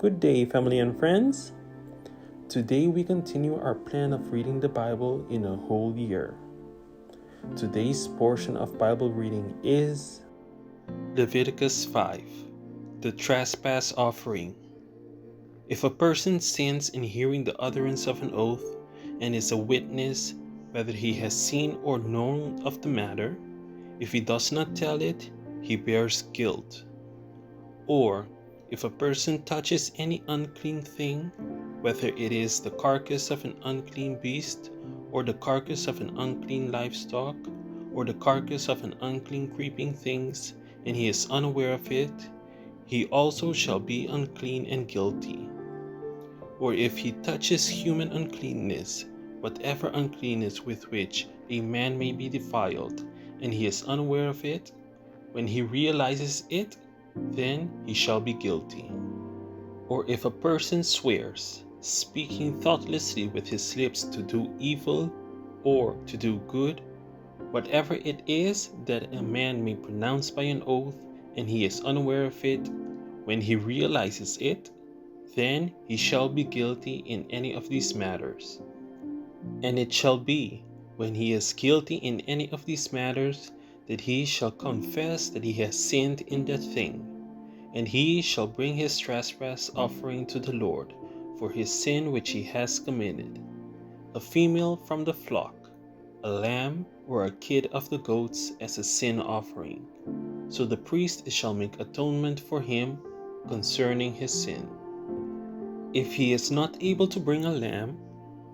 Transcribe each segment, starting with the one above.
Good day, family and friends. Today we continue our plan of reading the Bible in a whole year. Today's portion of Bible reading is Leviticus 5, the trespass offering. If a person sins in hearing the utterance of an oath and is a witness, whether he has seen or known of the matter, if he does not tell it, he bears guilt. Or, if a person touches any unclean thing, whether it is the carcass of an unclean beast, or the carcass of an unclean livestock, or the carcass of an unclean creeping things, and he is unaware of it, he also shall be unclean and guilty. Or if he touches human uncleanness, whatever uncleanness with which a man may be defiled, and he is unaware of it, when he realizes it, then he shall be guilty. Or if a person swears, speaking thoughtlessly with his lips to do evil or to do good, whatever it is that a man may pronounce by an oath, and he is unaware of it, when he realizes it, then he shall be guilty in any of these matters. And it shall be, when he is guilty in any of these matters, that he shall confess that he has sinned in that thing, and he shall bring his trespass offering to the Lord for his sin which he has committed, a female from the flock, a lamb or a kid of the goats as a sin offering. So the priest shall make atonement for him concerning his sin. If he is not able to bring a lamb,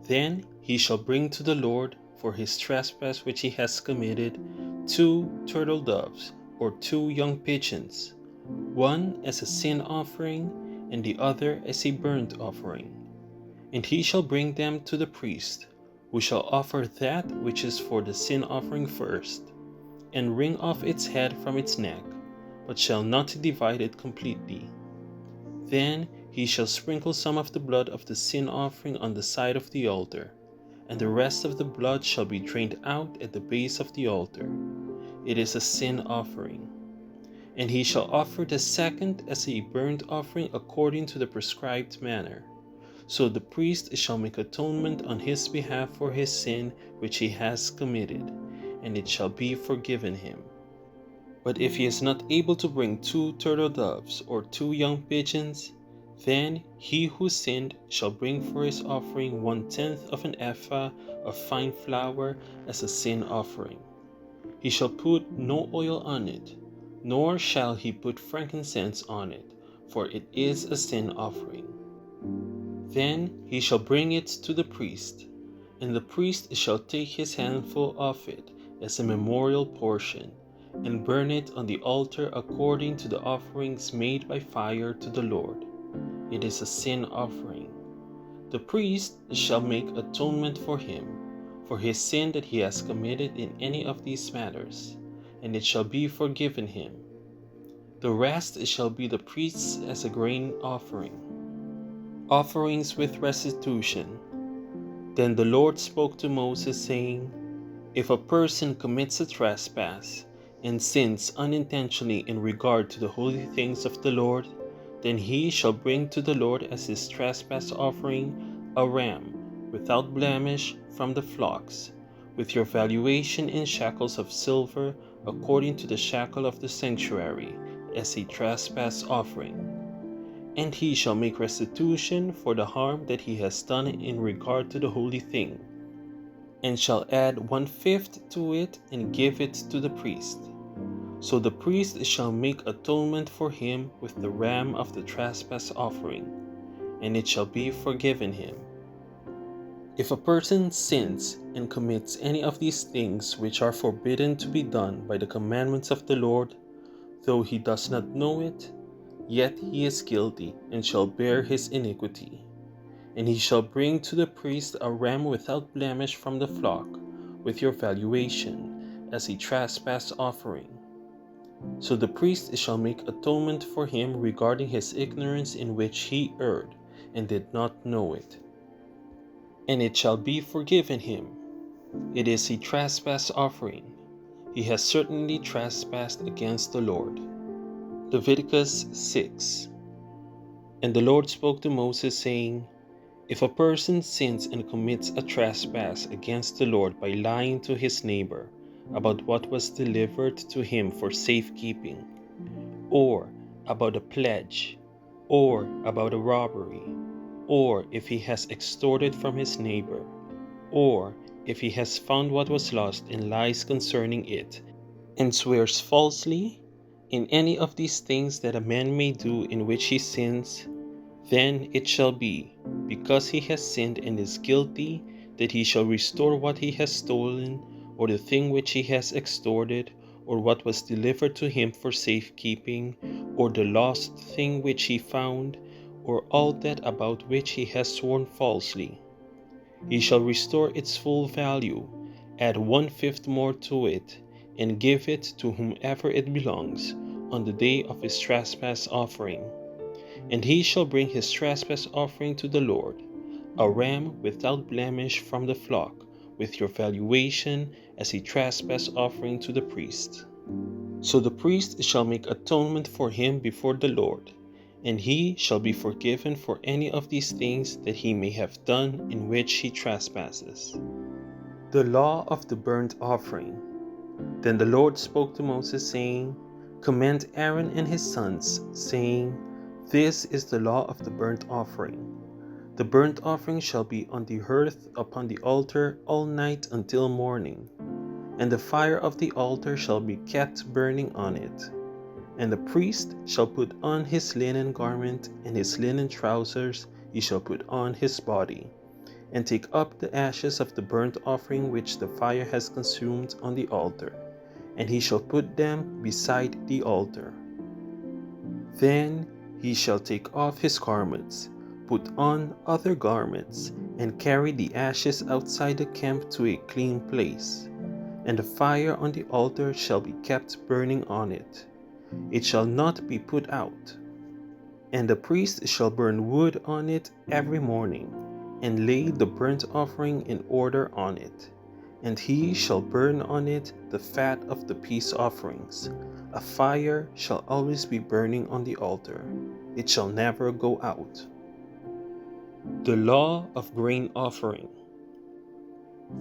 then he shall bring to the Lord for his trespass which he has committed 2 turtle doves or 2 young pigeons, one as a sin offering and the other as a burnt offering. And he shall bring them to the priest, who shall offer that which is for the sin offering first, and wring off its head from its neck, but shall not divide it completely. Then he shall sprinkle some of the blood of the sin offering on the side of the altar, and the rest of the blood shall be drained out at the base of the altar. It is a sin offering. And he shall offer the second as a burnt offering according to the prescribed manner. So the priest shall make atonement on his behalf for his sin which he has committed, and it shall be forgiven him. But if he is not able to bring 2 turtle doves or 2 young pigeons, then he who sinned shall bring for his offering 1/10 of an ephah of fine flour as a sin offering. He shall put no oil on it, nor shall he put frankincense on it, for it is a sin offering. Then he shall bring it to the priest, and the priest shall take his handful of it as a memorial portion, and burn it on the altar according to the offerings made by fire to the Lord. It is a sin offering. The priest shall make atonement for him, for his sin that he has committed in any of these matters, and it shall be forgiven him. The rest shall be the priest's as a grain offering. Offerings with restitution. Then the Lord spoke to Moses, saying, If a person commits a trespass, and sins unintentionally in regard to the holy things of the Lord, then he shall bring to the Lord as his trespass offering a ram without blemish from the flocks, with your valuation in shekels of silver according to the shekel of the sanctuary, as a trespass offering. And he shall make restitution for the harm that he has done in regard to the holy thing, and shall add 1/5 to it and give it to the priest. So the priest shall make atonement for him with the ram of the trespass offering, and it shall be forgiven him. If a person sins and commits any of these things which are forbidden to be done by the commandments of the Lord, though he does not know it, yet he is guilty and shall bear his iniquity. And he shall bring to the priest a ram without blemish from the flock, with your valuation, as a trespass offering. So the priest shall make atonement for him regarding his ignorance in which he erred, and did not know it. And it shall be forgiven him. It is a trespass offering. He has certainly trespassed against the Lord. Leviticus 6. And the Lord spoke to Moses, saying, If a person sins and commits a trespass against the Lord by lying to his neighbor about what was delivered to him for safekeeping, or about a pledge, or about a robbery, or if he has extorted from his neighbor, or if he has found what was lost and lies concerning it, and swears falsely in any of these things that a man may do in which he sins, then it shall be, because he has sinned and is guilty, that he shall restore what he has stolen, or the thing which he has extorted, or what was delivered to him for safekeeping, or the lost thing which he found, or all that about which he has sworn falsely. He shall restore its full value, add 1/5 more to it, and give it to whomever it belongs on the day of his trespass offering. And he shall bring his trespass offering to the Lord, a ram without blemish from the flock, with your valuation as a trespass offering to the priest. So the priest shall make atonement for him before the Lord, and he shall be forgiven for any of these things that he may have done in which he trespasses. The law of the burnt offering. Then the Lord spoke to Moses, saying, Command Aaron and his sons, saying, This is the law of the burnt offering. The burnt offering shall be on the hearth upon the altar all night until morning, and the fire of the altar shall be kept burning on it. And the priest shall put on his linen garment, and his linen trousers he shall put on his body, and take up the ashes of the burnt offering which the fire has consumed on the altar, and he shall put them beside the altar. Then he shall take off his garments, put on other garments, and carry the ashes outside the camp to a clean place. And the fire on the altar shall be kept burning on it. It shall not be put out. And the priest shall burn wood on it every morning, and lay the burnt offering in order on it. And he shall burn on it the fat of the peace offerings. A fire shall always be burning on the altar. It shall never go out. The law of grain offering.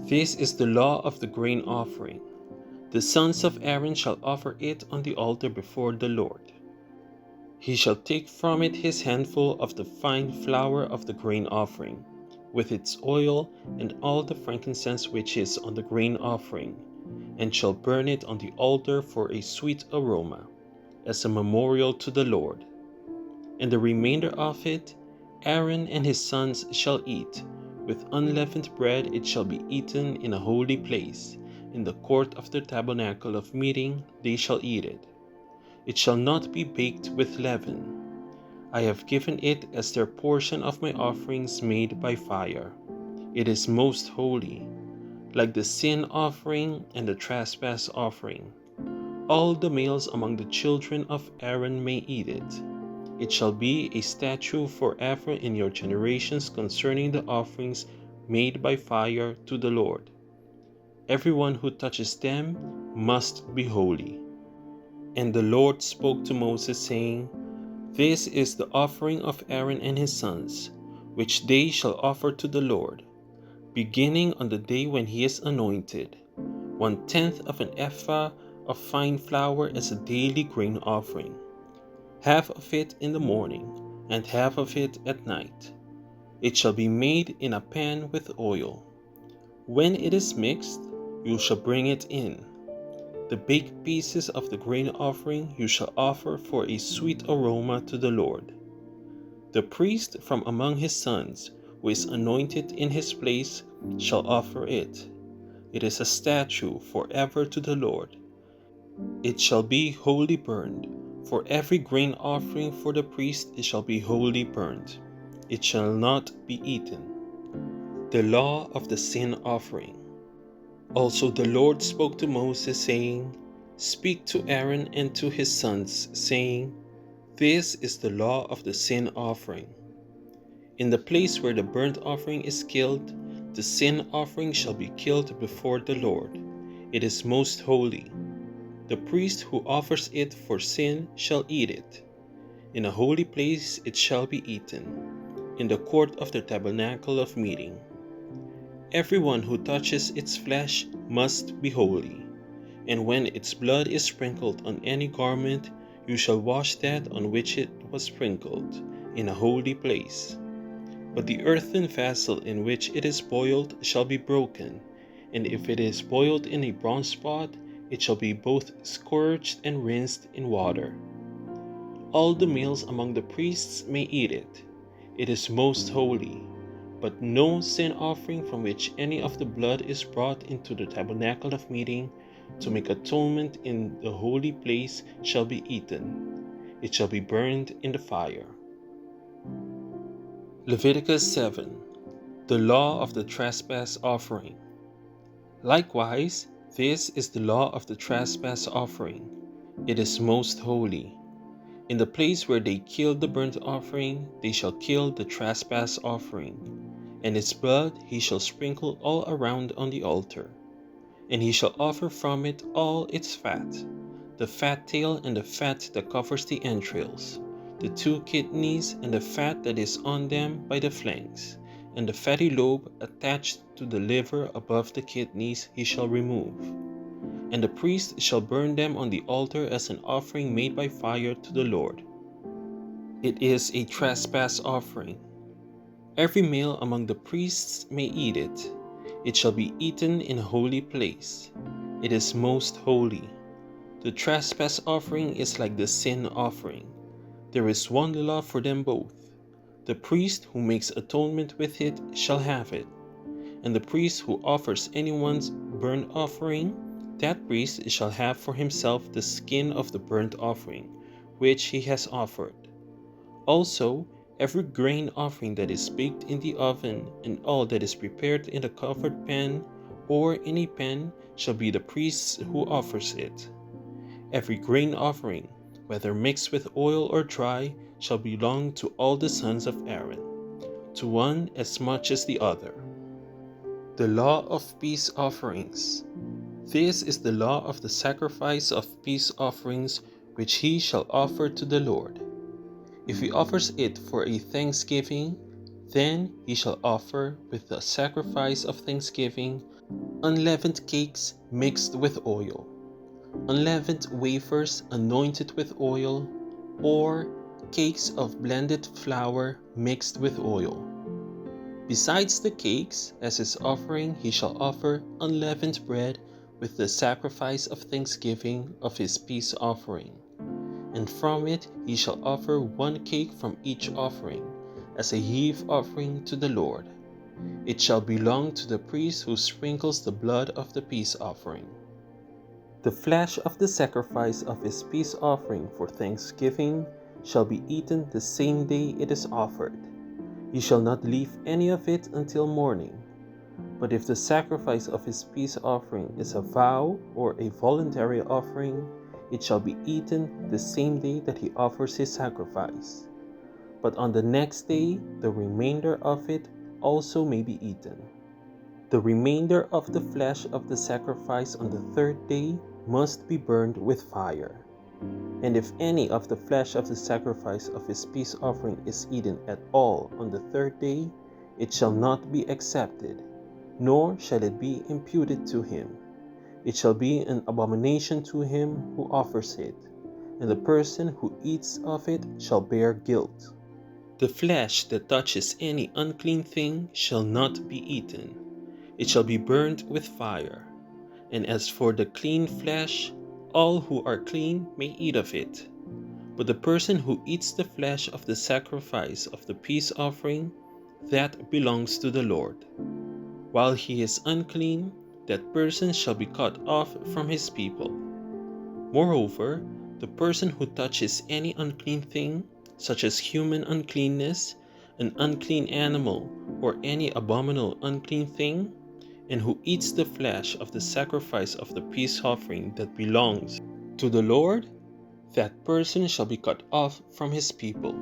This is the law of the grain offering. The sons of Aaron shall offer it on the altar before the Lord. He shall take from it his handful of the fine flour of the grain offering, with its oil and all the frankincense which is on the grain offering, and shall burn it on the altar for a sweet aroma, as a memorial to the Lord. And the remainder of it Aaron and his sons shall eat. With unleavened bread it shall be eaten in a holy place. In the court of the tabernacle of meeting they shall eat it. It shall not be baked with leaven. I have given it as their portion of my offerings made by fire. It is most holy, like the sin offering and the trespass offering. All the males among the children of Aaron may eat it. It shall be a statute forever in your generations concerning the offerings made by fire to the Lord. Everyone who touches them must be holy. And the Lord spoke to Moses, saying, This is the offering of Aaron and his sons, which they shall offer to the Lord, beginning on the day when he is anointed, 1/10 of an ephah of fine flour as a daily grain offering, half of it in the morning, and half of it at night. It shall be made in a pan with oil. When it is mixed, you shall bring it in. The baked pieces of the grain offering you shall offer for a sweet aroma to the Lord. The priest from among his sons, who is anointed in his place, shall offer it. It is a statute forever to the Lord. It shall be wholly burned. For every grain offering for the priest it shall be wholly burnt. It shall not be eaten. The law of the sin offering. Also the Lord spoke to Moses, saying, Speak to Aaron and to his sons, saying, This is the law of the sin offering. In the place where the burnt offering is killed, the sin offering shall be killed before the Lord. It is most holy. The priest who offers it for sin shall eat it. In a holy place it shall be eaten, in the court of the tabernacle of meeting. Everyone who touches its flesh must be holy, and when its blood is sprinkled on any garment, you shall wash that on which it was sprinkled, in a holy place. But the earthen vessel in which it is boiled shall be broken, and if it is boiled in a bronze pot, it shall be both scourged and rinsed in water. All the males among the priests may eat it. It is most holy. But no sin offering from which any of the blood is brought into the tabernacle of meeting to make atonement in the holy place shall be eaten. It shall be burned in the fire. Leviticus 7. The law of the trespass offering. Likewise, this is the law of the trespass offering. It is most holy. In the place where they killed the burnt offering, they shall kill the trespass offering. And its blood he shall sprinkle all around on the altar. And he shall offer from it all its fat, the fat tail and the fat that covers the entrails, the 2 kidneys and the fat that is on them by the flanks, and the fatty lobe attached to the liver above the kidneys he shall remove. And the priest shall burn them on the altar as an offering made by fire to the Lord. It is a trespass offering. Every male among the priests may eat it. It shall be eaten in a holy place. It is most holy. The trespass offering is like the sin offering. There is one law for them both. The priest who makes atonement with it shall have it. And the priest who offers anyone's burnt offering, that priest shall have for himself the skin of the burnt offering, which he has offered. Also, every grain offering that is baked in the oven, and all that is prepared in a covered pan or in a pan, shall be the priest's who offers it. Every grain offering, whether mixed with oil or dry, shall belong to all the sons of Aaron, to one as much as the other. The law of peace offerings. This is the law of the sacrifice of peace offerings which he shall offer to the Lord. If he offers it for a thanksgiving, then he shall offer with the sacrifice of thanksgiving unleavened cakes mixed with oil, unleavened wafers anointed with oil, or cakes of blended flour mixed with oil. Besides the cakes, as his offering, he shall offer unleavened bread with the sacrifice of thanksgiving of his peace offering. And from it he shall offer 1 cake from each offering, as a heave offering to the Lord. It shall belong to the priest who sprinkles the blood of the peace offering. The flesh of the sacrifice of his peace offering for thanksgiving shall be eaten the same day it is offered. He shall not leave any of it until morning. But if the sacrifice of his peace offering is a vow or a voluntary offering, it shall be eaten the same day that he offers his sacrifice. But on the next day, the remainder of it also may be eaten. The remainder of the flesh of the sacrifice on the 3rd day must be burned with fire. And if any of the flesh of the sacrifice of his peace offering is eaten at all on the 3rd day, it shall not be accepted, nor shall it be imputed to him. It shall be an abomination to him who offers it, and the person who eats of it shall bear guilt. The flesh that touches any unclean thing shall not be eaten. It shall be burnt with fire. And as for the clean flesh, all who are clean may eat of it. But the person who eats the flesh of the sacrifice of the peace offering, that belongs to the Lord. While he is unclean, that person shall be cut off from his people. Moreover, the person who touches any unclean thing, such as human uncleanness, an unclean animal, or any abominable unclean thing, and who eats the flesh of the sacrifice of the peace offering that belongs to the Lord, that person shall be cut off from his people.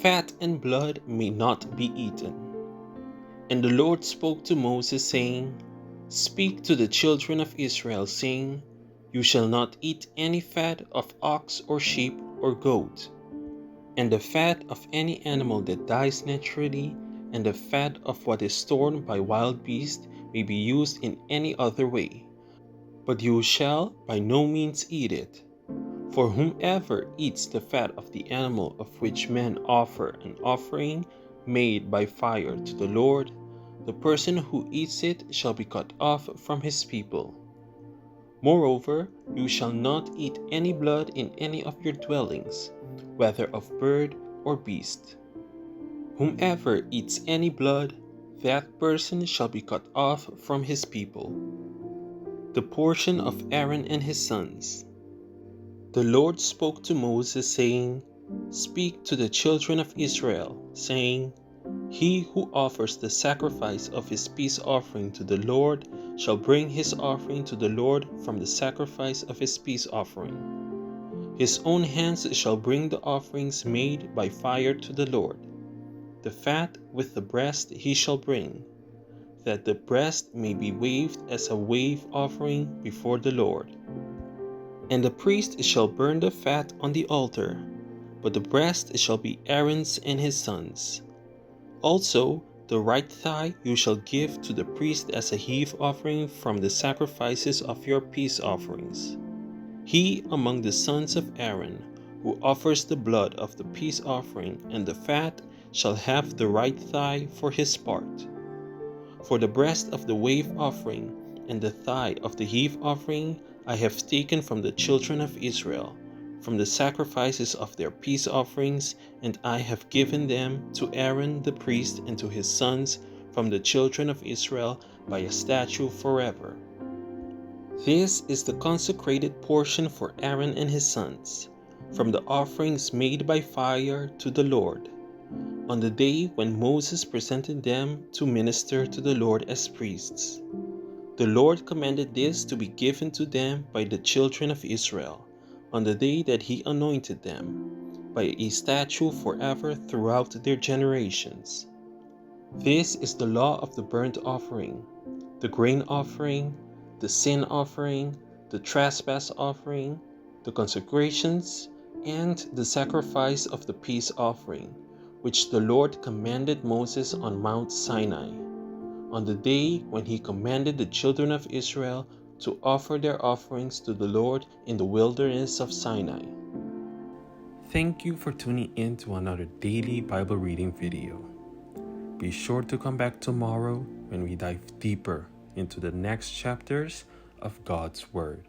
Fat and blood may not be eaten. And the Lord spoke to Moses, saying, Speak to the children of Israel, saying, You shall not eat any fat of ox or sheep or goat, and the fat of any animal that dies naturally, and the fat of what is torn by wild beasts may be used in any other way. But you shall by no means eat it. For whomever eats the fat of the animal of which men offer an offering made by fire to the Lord, the person who eats it shall be cut off from his people. Moreover, you shall not eat any blood in any of your dwellings, whether of bird or beast. Whomever eats any blood, that person shall be cut off from his people. The portion of Aaron and his sons. The Lord spoke to Moses, saying, Speak to the children of Israel, saying, He who offers the sacrifice of his peace offering to the Lord shall bring his offering to the Lord from the sacrifice of his peace offering. His own hands shall bring the offerings made by fire to the Lord. The fat with the breast he shall bring, that the breast may be waved as a wave offering before the Lord. And the priest shall burn the fat on the altar, but the breast shall be Aaron's and his sons'. Also, the right thigh you shall give to the priest as a heave offering from the sacrifices of your peace offerings. He among the sons of Aaron, who offers the blood of the peace offering and the fat, shall have the right thigh for his part. For the breast of the wave offering and the thigh of the heave offering I have taken from the children of Israel, from the sacrifices of their peace offerings, and I have given them to Aaron the priest and to his sons from the children of Israel by a statute forever. This is the consecrated portion for Aaron and his sons, from the offerings made by fire to the Lord, on the day when Moses presented them to minister to the Lord as priests. The Lord commanded this to be given to them by the children of Israel, on the day that he anointed them, by a statute forever throughout their generations. This is the law of the burnt offering, the grain offering, the sin offering, the trespass offering, the consecrations, and the sacrifice of the peace offering, which the Lord commanded Moses on Mount Sinai, on the day when he commanded the children of Israel to offer their offerings to the Lord in the wilderness of Sinai. Thank you for tuning in to another daily Bible reading video. Be sure to come back tomorrow when we dive deeper into the next chapters of God's Word.